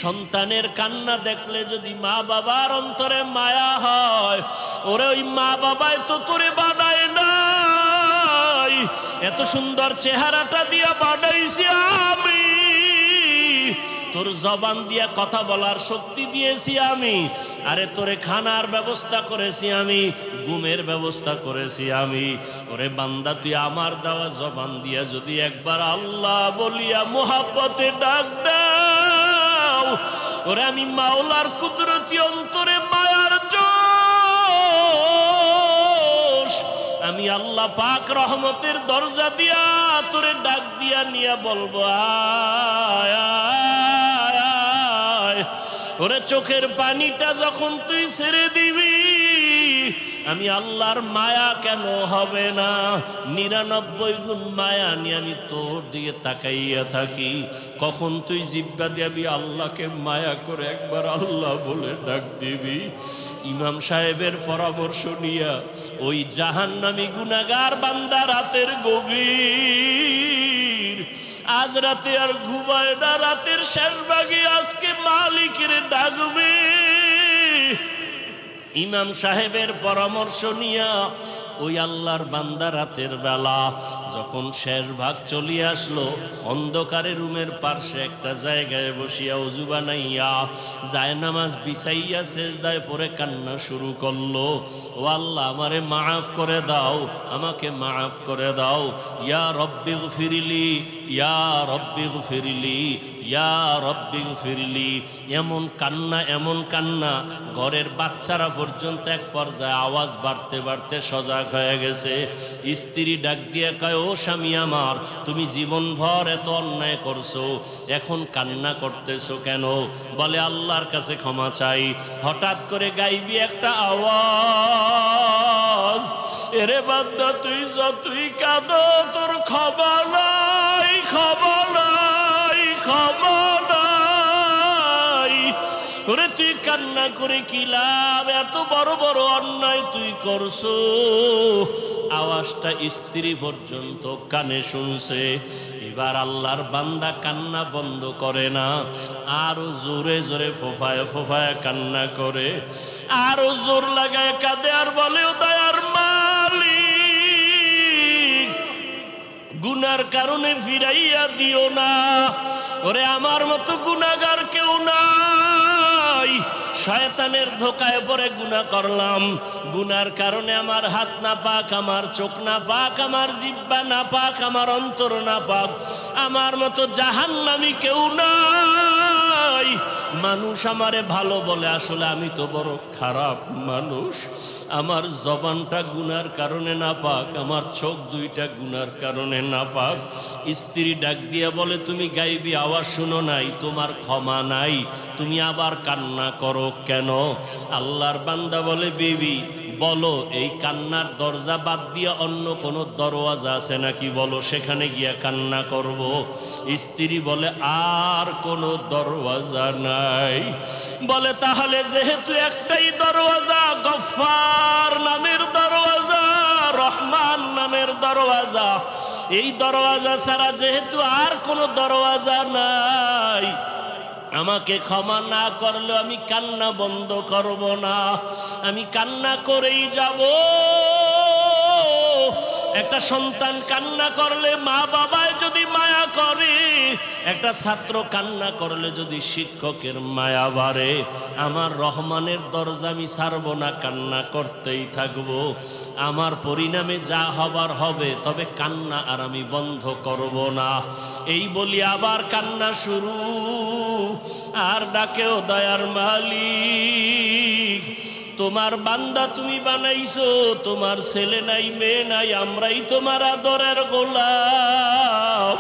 সন্তানের কান্না দেখলে যদি মা বাবার অন্তরে মায়া হয়, ওরে ওই মা বাবাই তো তোরে বানায় নাই, এত সুন্দর চেহারাটা দিয়া বানাইছি আমি, তোর জবান দিয়া কথা বলার শক্তি দিয়েছি আমি, আরে তোরে খানার ব্যবস্থা করেছি আমি, ঘুমের ব্যবস্থা করেছি আমি। ওরে বান্দা, তুই আমার দেওয়া জবান দিয়া যদি একবার আল্লাহ বলিয়া মোহাব্বতে ডাক দাও, ওরে আমি মাওলার কুদরতি অন্তরে মায়ার জোশ, আমি আল্লাহ পাক রহমতের দরজা দিয়া তোরে ডাক দিয়া নিয়া বলবো আয় আয় আয়। ওরে চোখের পানিটা যখন তুই ছেড়ে দিবি, আমি আল্লাহর মায়া কেন হবে না, 99 গুণ মায়া নিয়ে আমি তোর দিকে তাকাইয়া থাকি। কখন তুই জিব্বা দিবি আল্লাহকে মায়া করে একবার আল্লাহ বলে ডাক দিবি। ইমাম সাহেবের পরামর্শ নিয়া ওই জাহান্নামী গুনাহগার বান্দা রাতের গভীর, আজ রাতে আর ঘুমায় না, রাতের শেষ ভাগে আজকে মালিকের ডাকবে। ইমাম সাহেবের পরামর্শ নিয়া ওই আল্লাহর বান্দা রাতের বেলা যখন শেষ ভাগ চলিয়ে আসলো, অন্ধকারে রুমের পার্শ্বে একটা জায়গায় বসিয়া ওযু বানাইয়া জায়নামাজ বিছাইয়া সেজদায় পড়ে কান্না শুরু করলো। ও আল্লাহ, আমারে মাফ করে দাও, আমাকে মাফ করে দাও, ইয়া রব্বি গফিরলি, ইয়া রব্বি গফিরলি, ইয়া রব্বি গফিরলি। এমন কান্না, এমন কান্না, ঘরের বাচ্চারা পর্যন্ত এক পর্যায়ে আওয়াজ বাড়তে বাড়তে সজাগ হয়ে গেছে। স্ত্রী ডাক দিয়ে কয়, ও স্বামী আমার, তুমি জীবনভর এত অন্যায় করছো, এখন কান্না করতেছো কেন? বলে আল্লাহর কাছে ক্ষমা চাই। হঠাৎ করে গাইবি একটা আওয়াজ, এরে বান্দা তুই যতই কাঁদো তোর ক্ষমা নাই, ক্ষমা নাই, ক্ষমা নাই। ওরে তুই কান্না করে কি লাভ, এত বড় বড় অন্যায় তুই করছো। আওয়াজটা স্ত্রী পর্যন্ত কানে শুনছে। এবার আল্লাহর বান্দা কান্না বন্ধ করে না, আরো জোরে জোরে ফোফায় ফোফায় কান্না করে, আরো জোর লাগায় কাঁদে আর বলে, ও দয়ার মালিক, গুনার কারণে ফিরাইয়া দিও না, ওরে আমার মতো গুনাহগার কেউ নাই, শয়তানের ধোকায় পড়ে গুনাহ করলাম, গুনার কারণে আমার হাত না পাক, আমার চোখ না পাক, আমার জিহ্বা না পাক, আমার অন্তর না পাক, আমার মতো জাহান্নামী কেউ নাই। মানুষ আমারে ভালো বলে, আসলে আমি তো বড় খারাপ মানুষ, আমার জবানটা গুনার কারণে না পাক, আমার চোখ দুইটা গুনার কারণে না পাক। স্ত্রী ডাক দিয়া বলে, তুমি গাইবি আওয়াজ শুনো নাই, তোমার ক্ষমা নাই, তুমি আবার কান্না করো কেন? আল্লাহর বান্দা বলে, বিবি বলো, এই কান্নার দরজা বাদ দিয়ে অন্য কোনো দরওয়াজা আছে নাকি, বলো, সেখানে গিয়া কান্না করব। স্ত্রী বলে, আর কোনো দরওয়াজা নাই। বলে, তাহলে যেহেতু একটাই দরওয়াজা, গফফার নামের দরওয়াজা, রহমান নামের দরওয়াজা, এই দরওয়াজা ছাড়া যেহেতু আর কোনো দরওয়াজা নাই, আমাকে ক্ষমা না করলে আমি কান্না বন্ধ করব না, আমি কান্না করেই যাব। একটা সন্তান কান্না করলে মা বাবায় যদি মায়া করে, একটা ছাত্র কান্না করলে যদি শিক্ষকের মায়া বাড়ে, আমার রহমানের দরজা আমি ছাড়ব না, কান্না করতেই থাকবো। আমার পরিণামে যা হবার হবে, তবে কান্না আর আমি বন্ধ করব না। এই বলি আবার কান্না শুরু, আর ডাকেও, দয়ার মালিক, তোমার বান্দা তুমি বানাইছো, তোমার ছেলে নাই মেয়ে নাই, আমরাই তোমার আদরের গোলাম,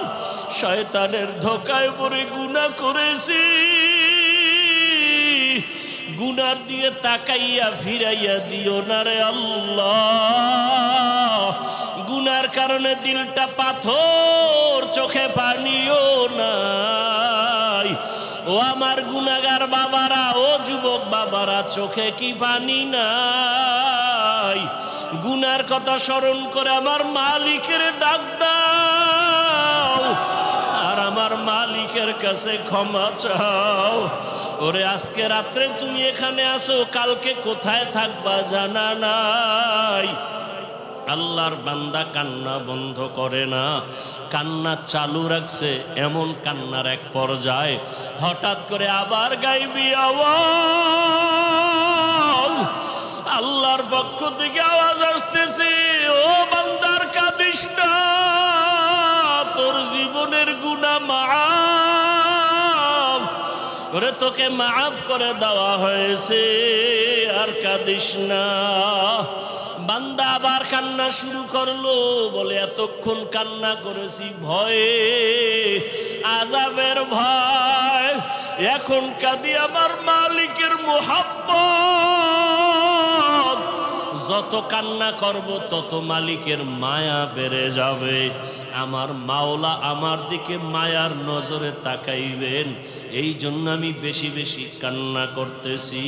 শয়তানের ধোকায় পড়ে গুনাহ করেছি, গুনার দিয়ে তাকাইয়া ফিরাইয়া দিও না রে আল্লাহ, গুনার কারণে দিলটা পাথর, চোখে পানিও নাই। ও আমার গুনাহগার বাবারা, ও যুবক বাবারা, চোখে কি পানি নাই? গুনার কথা স্মরণ করে আমার মালিকের ডাক দাও, আর আমার আমার মালিকের কাছে ক্ষমা চাও। ওরে আজকে রাত্রে তুমি এখানে আসো, কালকে কোথায় থাকবা জানা নাই। আল্লাহর বান্দা কান্না বন্ধ করে না, কান্না চালু রাখছে। এমন কান্নার এক পর্যায়ে হঠাৎ করে আবার গাইবি আওয়াজ, আল্লাহর পক্ষ থেকে আওয়াজ আসতেছে, ও বান্দার কাঁদিস না, তোর জীবনের গুনাহ মাফ, ওরে তোকে মাফ করে দেওয়া হয়েছে, আর কাঁদিস না। বান্দা আবার কান্না শুরু করলো, বলে এতক্ষণ কান্না করেছি ভয়ে, আযাবের ভয়, এখন কাঁদি আমার মালিকের মুহাব্বত। যত কান্না করব তত মালিকের মায়া বেড়ে যাবে, আমার মাওলা আমার দিকে মায়ার নজরে তাকাইবেন। এই জন্য আমি বেশি বেশি কান্না করতেছি।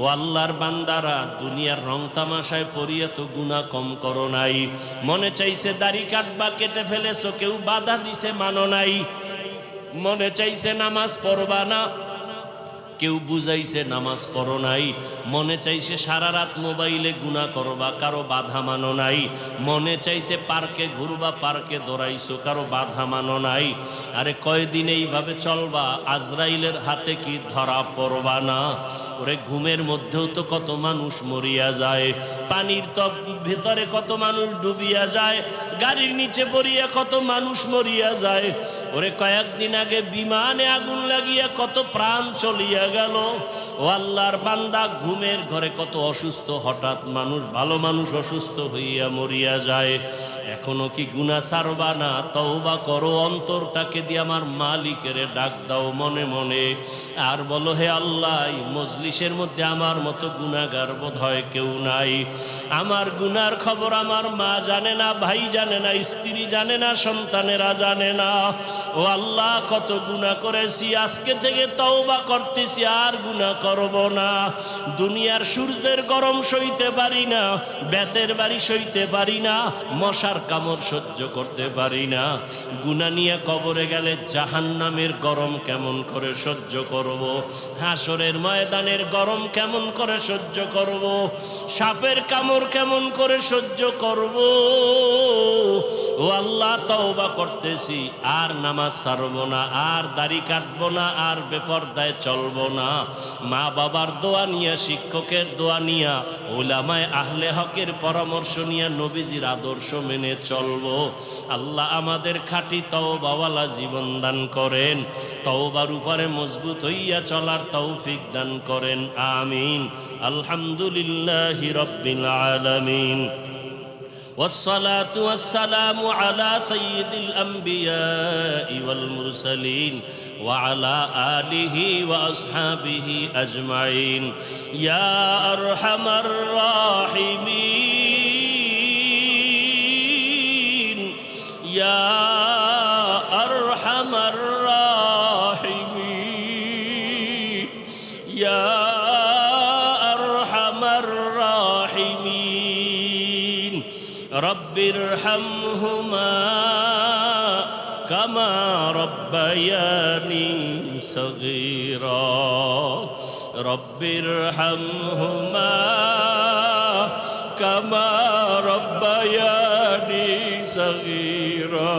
ও আল্লাহর বান্দারা, দুনিয়ার রং তামাশায় পড়িয়া তো গুনাহ কম করো নাই। মনে চাইছে দাড়ি কাটবা, কেটে ফেলেছো, কেউ বাধা দিছে মানো নাই। মনে চাইছে নামাজ পড়বা না, কেউ বুঝাইছে নামাজ পড়ো নাই। মনে চাইছে সারা রাত মোবাইলে গুনাহ করবা, কারো বাধা মানো নাই। মনে চাইছে পার্কে ঘুরবা, পার্কে দৌড়াইছো, কারো বাধা মানো নাই। আরে কয়দিন এইভাবে চলবা, আজরাইলের হাতে কি ধরা পড়বা না? ওরে ঘুমের মধ্যেও তো কত মানুষ মরিয়া যায়, পানির তো ভেতরে কত মানুষ ডুবিয়া যায়, গাড়ির নিচে পড়িয়া কত মানুষ মরিয়া যায়। ওরে কয়েকদিন আগে বিমানে আগুন লাগিয়া কত প্রাণ চলিয়া গেল। ও আল্লাহর বান্দা, ঘুমের ঘরে কত অসুস্থ হঠাৎ মানুষ, ভালো মানুষ অসুস্থ হইয়া মরিয়া যায়। এখনো কি গুনাহ ছাড়বা না? তওবা করো, অন্তরটাকে দিয়ে আমার মালিকের ডাক দাও মনে মনে, আর বলো, হে আল্লাহ, এই মজলিসের মধ্যে আমার মতো গুনাহগার বোধহয় কেউ নাই। আমার গুনার খবর আমার মা জানে না, ভাই জানে না, স্ত্রী জানে না, সন্তানেরা জানে না। ও আল্লাহ, কত গুনাহ করেছি, আজকে থেকে তওবা করতেছি, আর গুনাহ করব না। দুনিয়ার সূর্যের গরম সইতে পারি না, বেতের বাড়ি সইতে পারি না, মশার কামড় সহ্য করতে পারি না। গুনাহ নিয়ে কবরে গেলে জাহান্নামের গরম কেমন করে সহ্য করব, হাসরের ময়দানের গরম কেমন করে সহ্য করব, সাপের কামড় কেমন করে সহ্য করব। ও আল্লাহ, তওবা করতেছি, আর নামাজ ছাড়বো না, আর দাড়ি কাটবো না, আর বেপরদায় চলবো না। মা বাবার দোয়া নিয়া, শিক্ষকের দোয়া নিয়া, উলামায়ে আহলে হকের পরামর্শ নিয়া, নবীজির আদর্শ মেনে চলবো। আল্লাহ আমাদের খাঁটি তওবাওয়ালা জীবন দান করেন, তওবার উপরে মজবুত হইয়া চলার তৌফিক দান করেন, আমিন। আলহামদুলিল্লাহি রাব্বিল আলামিন, والصلاة والسلام على سيد الأنبياء والمرسلين وعلى آله وأصحابه أجمعين يا أرحم الراحمين يا أرحم الراحمين يا أرحم الراحمين رب ارحمهما كما ربياني صغيرا رب ارحمهما كما ربياني صغيرا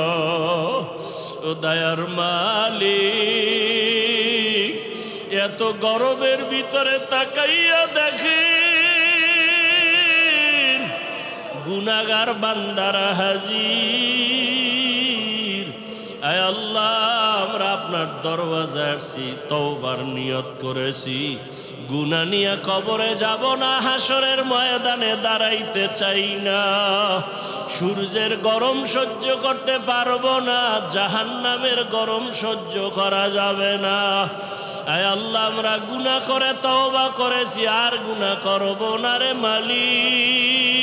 ও দয়ার মালিক, এত গরমের ভিতরে তাকাইয়া দেখেন গুনাহগার বান্দারা হাজির। আয় আল্লাহ, আমরা আপনার দরওয়াজায় আসছি, তওবার নিয়ত করেছি, গুনাহ নিয়ে কবরে যাব না, হাসরের ময়দানে দাঁড়াইতে চাই না, সূর্যের গরম সহ্য করতে পারবো না, জাহান্নামের গরম সহ্য করা যাবে না। আয় আল্লাহ, আমরা গুনাহ করে তওবা করেছি, আর গুনাহ করব না রে মালিক।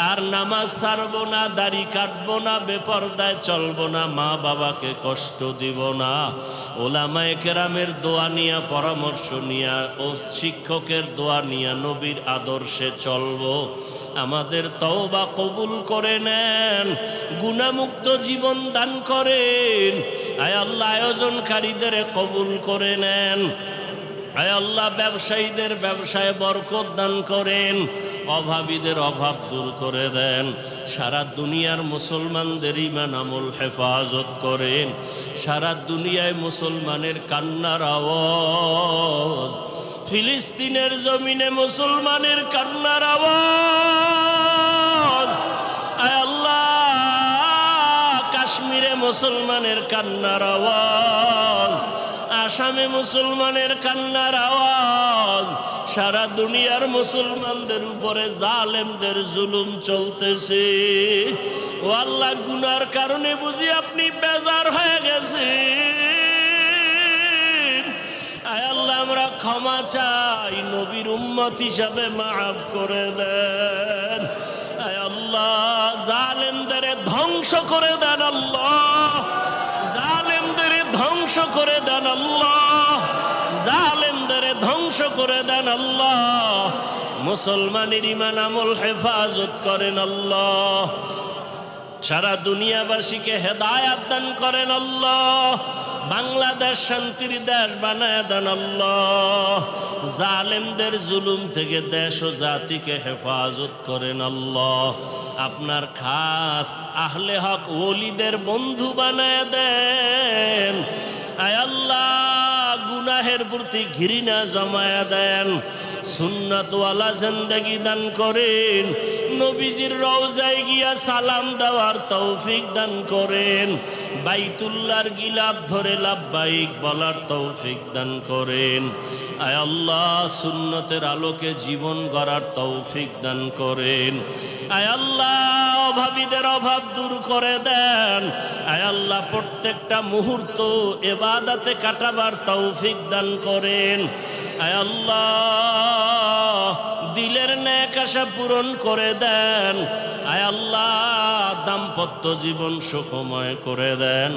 আর নামাজ ছাড়বো না, দাড়ি কাটবো না, বেপরদায় চলবো না, মা বাবাকে কষ্ট দিব না। ওলামায়ে কেরামের দোয়া নিয়া, পরামর্শ নিয়া ও শিক্ষকের দোয়া নিয়া নবীর আদর্শে চলবো। আমাদের তওবা কবুল করে নেন, গুনাহমুক্ত জীবন দান করেন। আয় আল্লাহ আয়োজনকারীদের কবুল করে নেন। আয় আল্লাহ ব্যবসায়ীদের ব্যবসায় বরকত দান করেন, অভাবীদের অভাব দূর করে দেন। সারা দুনিয়ার মুসলমানদের ঈমান আমল হেফাজত করেন। সারা দুনিয়ায় মুসলমানের কান্নার আওয়াজ, ফিলিস্তিনের জমিনে মুসলমানের কান্নার আওয়াজ, আয় আল্লাহ কাশ্মীরে মুসলমানের কান্নার আওয়াজ, আসামে মুসলমানের কান্নার আওয়াজ, সারা দুনিয়ার মুসলমানদের উপরে জালেমদের জুলুম চলতেছে। ও আল্লাহ, গুনার কারণে বুঝি আপনি বেজার হয়ে গেছেন। আয় আল্লাহ, আমরা ক্ষমা চাই, নবীর উম্মত হিসাবে মাফ করে দেন। আয় আল্লাহ, জালেমদের ধ্বংস করে দেন আল্লাহ, জালেমদের ধ্বংস করে দেন আল্লাহ, জালেমদের ধ্বংস করে দেন আল্লাহ। মুসলমানের ঈমান আমল হেফাজত করেন আল্লাহ। সারা দুনিয়াবাসীকে হেদায়াত দান করেন আল্লাহ। বাংলাদেশ শান্তির দেশ বানায় দেন আল্লাহ। জালেমদের জুলুম থেকে দেশ ও জাতিকে হেফাজত করেন আল্লাহ। আপনার খাস আহলে হক ওলিদের বন্ধু বানায় দেন। আয় আল্লাহ, গুনাহের প্রতি ঘৃণা জমায়া দেন, সুন্নাতওয়ালা জিন্দেগি দান করেন, নবীজির রওজায় গিয়া সালাম দেওয়ার তৌফিক দান করেন, বাইতুল্লাহর গিলাফ ধরে লাব্বাইক বলার তৌফিক দান করেন। আয় আল্লাহ, সুন্নতের আলোকে জীবন গড়ার তৌফিক দান করেন। আয় আল্লাহ, অভাবীদের অভাব দূর করে দেন। আয় আল্লাহ, প্রত্যেকটা মুহূর্ত ইবাদতে কাটাবার তৌফিক দান করেন। আয় আল্লাহ, দিলের নেক আশা পূরণ করে দেন। আয় আল্লাহ, দাম্পত্য জীবন সুখময় করে দেন।